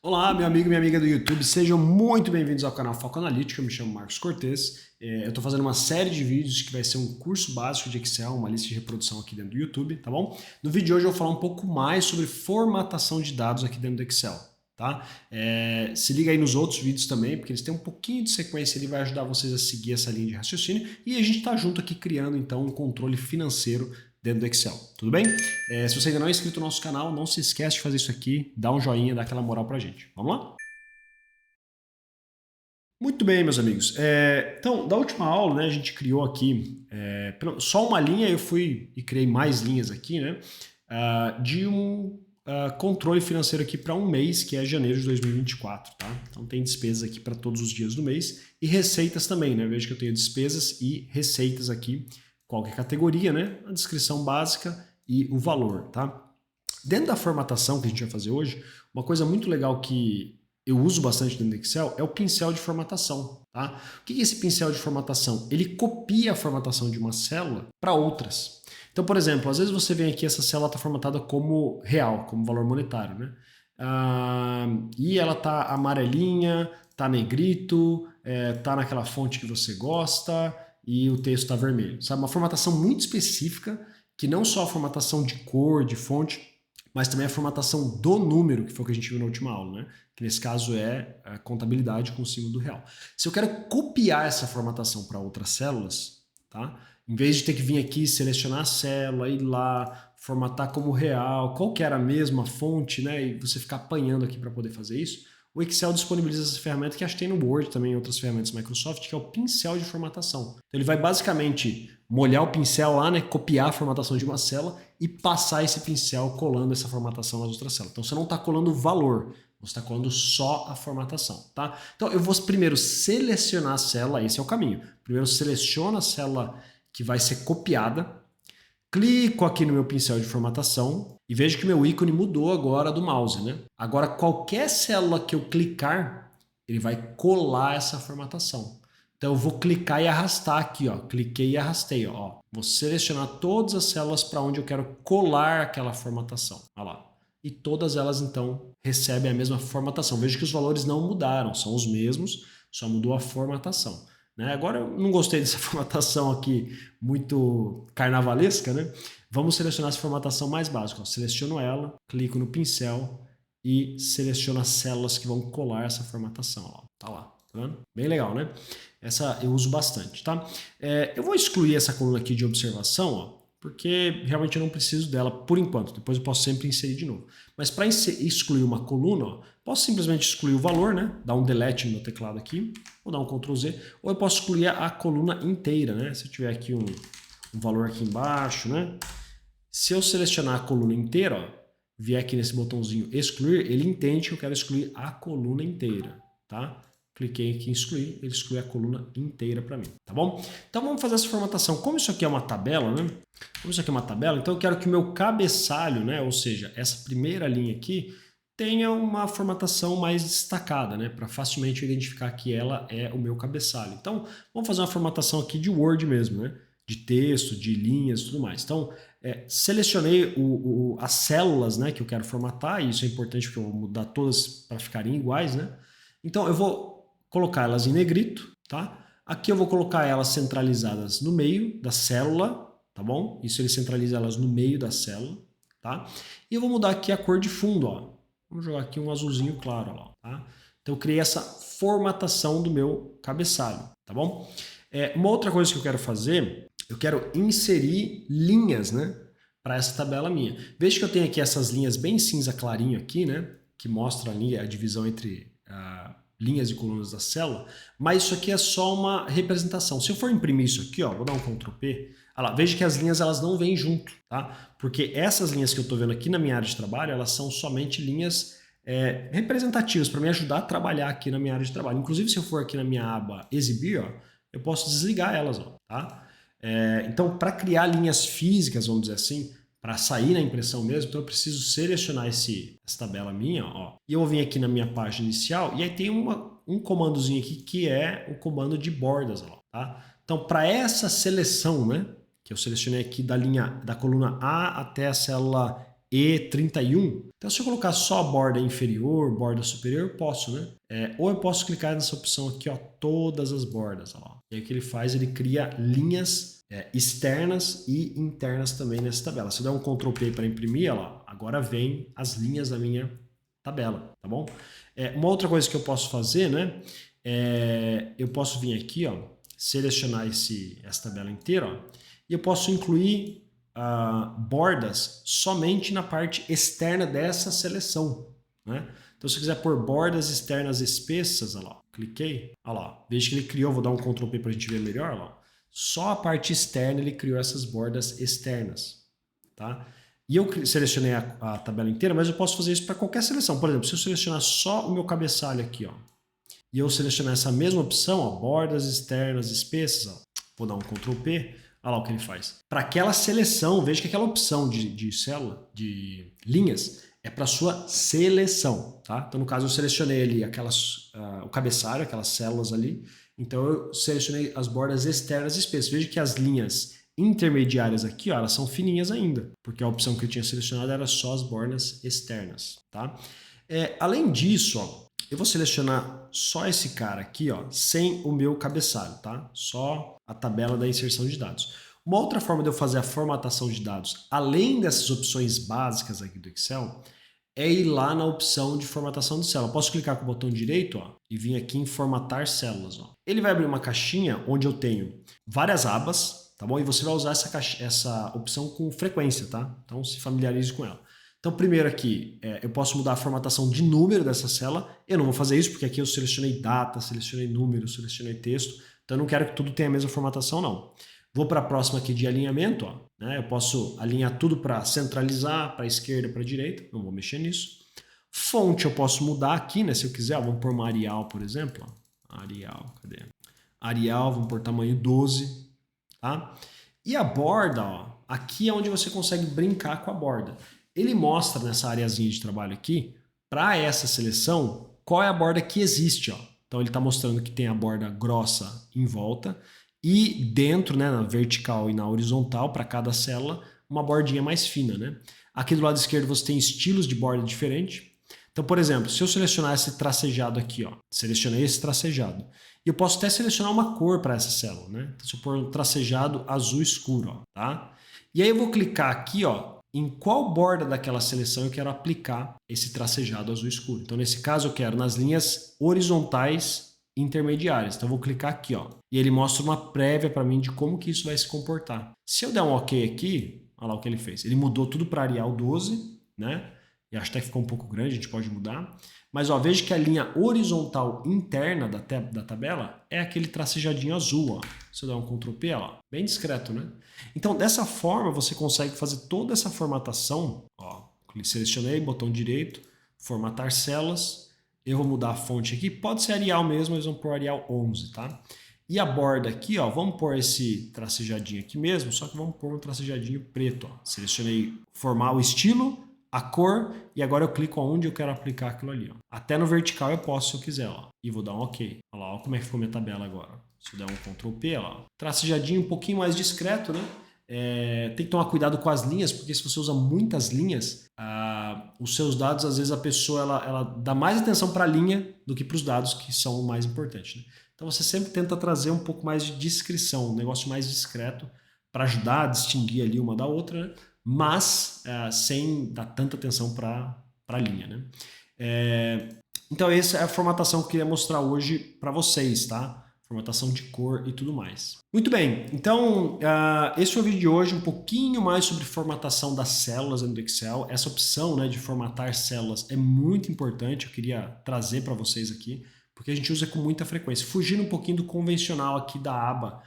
Olá, meu amigo e minha amiga do YouTube, sejam muito bem-vindos ao canal Foco Analítico. Eu me chamo Marcos Cortez. Eu estou fazendo uma série de vídeos que vai ser um curso básico de Excel, uma lista de reprodução aqui dentro do YouTube, tá bom? No vídeo de hoje eu vou falar um pouco mais sobre formatação de dados aqui dentro do Excel, tá? Se liga aí nos outros vídeos também, porque eles têm um pouquinho de sequência, ele vai ajudar vocês a seguir essa linha de raciocínio e a gente está junto aqui criando então um controle financeiro dentro do Excel, tudo bem? Se você ainda não é inscrito no nosso canal, não se esquece de fazer isso aqui, dá um joinha, dá aquela moral pra gente. Vamos lá? Muito bem, meus amigos. Então, da última aula, né, a gente criou aqui só uma linha, eu fui e criei mais linhas aqui, né, de um controle financeiro aqui para um mês, que é janeiro de 2024, tá? Então tem despesas aqui para todos os dias do mês e receitas também, né? Veja que eu tenho despesas e receitas aqui, qualquer categoria, né? A descrição básica e o valor, tá? Dentro da formatação que a gente vai fazer hoje, uma coisa muito legal que eu uso bastante dentro do Excel é o pincel de formatação, tá? O que é esse pincel de formatação? Ele copia a formatação de uma célula para outras. Então, por exemplo, às vezes você vem aqui, essa célula está formatada como real, como valor monetário, né? E ela tá amarelinha, tá negrito, tá naquela fonte que você gosta e o texto está vermelho, sabe? Uma formatação muito específica, que não só a formatação de cor, de fonte, mas também a formatação do número, que foi o que a gente viu na última aula, né? Que nesse caso é a contabilidade com o símbolo do real. Se eu quero copiar essa formatação para outras células, tá? Em vez de ter que vir aqui, selecionar a célula, ir lá, formatar como real, qual que era a mesma fonte, né? E você ficar apanhando aqui para poder fazer isso, o Excel disponibiliza essa ferramenta que acho que tem no Word também, em outras ferramentas Microsoft, que é o pincel de formatação. Então ele vai basicamente molhar o pincel lá, né, copiar a formatação de uma célula e passar esse pincel colando essa formatação nas outras células. Então você não está colando o valor, você está colando só a formatação, tá? Então eu vou primeiro selecionar a célula, esse é o caminho. Primeiro seleciono a célula que vai ser copiada, clico aqui no meu pincel de formatação e vejo que meu ícone mudou agora do mouse, né? Agora qualquer célula que eu clicar, ele vai colar essa formatação. Então eu vou clicar e arrastar aqui, ó. Cliquei e arrastei, ó. Vou selecionar todas as células para onde eu quero colar aquela formatação. Olha lá. E todas elas então recebem a mesma formatação. Veja que os valores não mudaram, são os mesmos, só mudou a formatação. Né? Agora eu não gostei dessa formatação aqui muito carnavalesca, né? Vamos selecionar essa formatação mais básica. Ó. Seleciono ela, clico no pincel e seleciono as células que vão colar essa formatação. Ó. Tá lá, tá vendo? Bem legal, né? Essa eu uso bastante, tá? Eu vou excluir essa coluna aqui de observação, ó, porque realmente eu não preciso dela por enquanto. Depois eu posso sempre inserir de novo. Mas para excluir uma coluna, ó, posso simplesmente excluir o valor, né? Dar um delete no meu teclado aqui, vou dar um Ctrl Z, ou eu posso excluir a coluna inteira, né? Se eu tiver aqui um valor aqui embaixo, né? Se eu selecionar a coluna inteira, ó, vier aqui nesse botãozinho excluir, ele entende que eu quero excluir a coluna inteira, tá? Cliquei aqui em excluir, ele exclui a coluna inteira para mim, tá bom? Então vamos fazer essa formatação. Como isso aqui é uma tabela, né? Como isso aqui é uma tabela, então eu quero que o meu cabeçalho, né? Ou seja, essa primeira linha aqui, tenha uma formatação mais destacada, né? Para facilmente identificar que ela é o meu cabeçalho. Então, vamos fazer uma formatação aqui de Word mesmo, né? De texto, de linhas e tudo mais. Então, selecionei as células, né, que eu quero formatar, e isso é importante porque eu vou mudar todas para ficarem iguais, né? Então, eu vou colocar elas em negrito, tá? Aqui eu vou colocar elas centralizadas no meio da célula, tá bom? Isso ele centraliza elas no meio da célula, tá? E eu vou mudar aqui a cor de fundo, ó. Vamos jogar aqui um azulzinho claro, ó, tá? Então eu criei essa formatação do meu cabeçalho, tá bom? Uma outra coisa que eu quero fazer, eu quero inserir linhas, né, para essa tabela minha. Veja que eu tenho aqui essas linhas bem cinza clarinho aqui, né, que mostra ali a divisão entre linhas e colunas da célula, mas isso aqui é só uma representação. Se eu for imprimir isso aqui, ó, vou dar um Ctrl P, olha lá, veja que as linhas elas não vêm junto, tá? Porque essas linhas que eu estou vendo aqui na minha área de trabalho, elas são somente linhas representativas para me ajudar a trabalhar aqui na minha área de trabalho. Inclusive, se eu for aqui na minha aba exibir, ó, eu posso desligar elas, ó, tá? Então, para criar linhas físicas, vamos dizer assim, para sair na impressão mesmo, então eu preciso selecionar essa tabela minha, ó, e eu vou vir aqui na minha página inicial, e aí tem um comandozinho aqui que é o comando de bordas, ó, tá? Então, para essa seleção, né, que eu selecionei aqui da coluna A até a célula E31. Então, se eu colocar só borda inferior, borda superior, eu posso, né? Ou eu posso clicar nessa opção aqui, ó, todas as bordas. Ó. E aí o que ele faz? Ele cria linhas externas e internas também nessa tabela. Se eu der um Ctrl P para imprimir, ó, agora vem as linhas da minha tabela, tá bom? Uma outra coisa que eu posso fazer, né? Eu posso vir aqui, ó, selecionar essa tabela inteira, ó, e eu posso incluir bordas somente na parte externa dessa seleção, né? Então, se eu quiser pôr bordas externas espessas, olha lá, cliquei, olha lá, veja que ele criou, vou dar um Ctrl P para a gente ver melhor, olha lá. Só a parte externa ele criou essas bordas externas, tá? E eu selecionei a tabela inteira, mas eu posso fazer isso para qualquer seleção. Por exemplo, se eu selecionar só o meu cabeçalho aqui, ó, e eu selecionar essa mesma opção, ó, bordas externas espessas, ó, vou dar um Ctrl P, olha lá o que ele faz. Para aquela seleção, veja que aquela opção de célula, de linhas, é para sua seleção, tá? Então, no caso, eu selecionei ali o cabeçalho, aquelas células ali. Então, eu selecionei as bordas externas espessas. Veja que as linhas intermediárias aqui, ó, elas são fininhas ainda, porque a opção que eu tinha selecionado era só as bordas externas, tá? Além disso, ó, eu vou selecionar só esse cara aqui, ó, sem o meu cabeçalho, tá? Só a tabela da inserção de dados. Uma outra forma de eu fazer a formatação de dados, além dessas opções básicas aqui do Excel, é ir lá na opção de formatação de célula. Eu posso clicar com o botão direito, ó, e vir aqui em formatar células, ó. Ele vai abrir uma caixinha onde eu tenho várias abas, tá bom? E você vai usar essa opção com frequência, tá? Então se familiarize com ela. Então, primeiro aqui, eu posso mudar a formatação de número dessa célula. Eu não vou fazer isso, porque aqui eu selecionei data, selecionei número, selecionei texto. Então, eu não quero que tudo tenha a mesma formatação, não. Vou para a próxima aqui de alinhamento. Ó, né? Eu posso alinhar tudo para centralizar, para a esquerda, para a direita. Não vou mexer nisso. Fonte eu posso mudar aqui, né? Se eu quiser. Ó, vamos pôr uma Arial, por exemplo. Ó. Arial, cadê? Arial, vamos pôr tamanho 12. Tá? E a borda, ó, aqui é onde você consegue brincar com a borda. Ele mostra nessa areazinha de trabalho aqui, para essa seleção, qual é a borda que existe. Ó. Então ele está mostrando que tem a borda grossa em volta e dentro, né, na vertical e na horizontal, para cada célula, uma bordinha mais fina. Né? Aqui do lado esquerdo você tem estilos de borda diferentes. Então, por exemplo, se eu selecionar esse tracejado aqui, ó, selecionei esse tracejado, e eu posso até selecionar uma cor para essa célula. Né? Então, se eu pôr um tracejado azul escuro, ó, tá? E aí eu vou clicar aqui, ó, em qual borda daquela seleção eu quero aplicar esse tracejado azul escuro. Então, nesse caso, eu quero nas linhas horizontais intermediárias. Então, eu vou clicar aqui, ó, e ele mostra uma prévia para mim de como que isso vai se comportar. Se eu der um OK aqui, olha lá o que ele fez. Ele mudou tudo para Arial 12, né? E acho até que ficou um pouco grande, a gente pode mudar. Mas ó, veja que a linha horizontal interna da tabela é aquele tracejadinho azul. Ó. Se eu der um Ctrl P, ó, bem discreto, né? Então, dessa forma, você consegue fazer toda essa formatação. Ó, selecionei, botão direito, formatar células. Eu vou mudar a fonte aqui. Pode ser Arial mesmo, mas vamos pôr Arial 11, tá? E a borda aqui, ó, vamos pôr esse tracejadinho aqui mesmo, só que vamos pôr um tracejadinho preto. Ó. Selecionei formar o estilo, a cor, e agora eu clico onde eu quero aplicar aquilo ali. Ó. Até no vertical eu posso se eu quiser, ó. E vou dar um OK. Olha lá, ó como é que ficou minha tabela agora. Se eu der um Ctrl P, olha lá. Tracejadinho um pouquinho mais discreto, né? Tem que tomar cuidado com as linhas, porque se você usa muitas linhas, os seus dados, às vezes a pessoa ela dá mais atenção para a linha do que para os dados que são o mais importante. Né? Então você sempre tenta trazer um pouco mais de discrição, um negócio mais discreto, para ajudar a distinguir ali uma da outra, né? Mas sem dar tanta atenção para a linha. Né? Então essa é a formatação que eu queria mostrar hoje para vocês, tá? Formatação de cor e tudo mais. Muito bem, então esse foi o vídeo de hoje, um pouquinho mais sobre formatação das células dentro do Excel. Essa opção, né, de formatar células é muito importante, eu queria trazer para vocês aqui, porque a gente usa com muita frequência, fugindo um pouquinho do convencional aqui da aba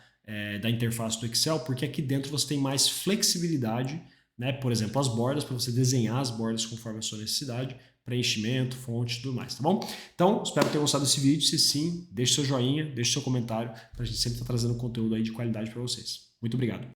da interface do Excel, porque aqui dentro você tem mais flexibilidade, né? Por exemplo, as bordas, para você desenhar as bordas conforme a sua necessidade, preenchimento, fonte e tudo mais, tá bom? Então, espero ter gostado desse vídeo. Se sim, deixe seu joinha, deixe seu comentário, para a gente sempre estar trazendo conteúdo aí de qualidade para vocês. Muito obrigado.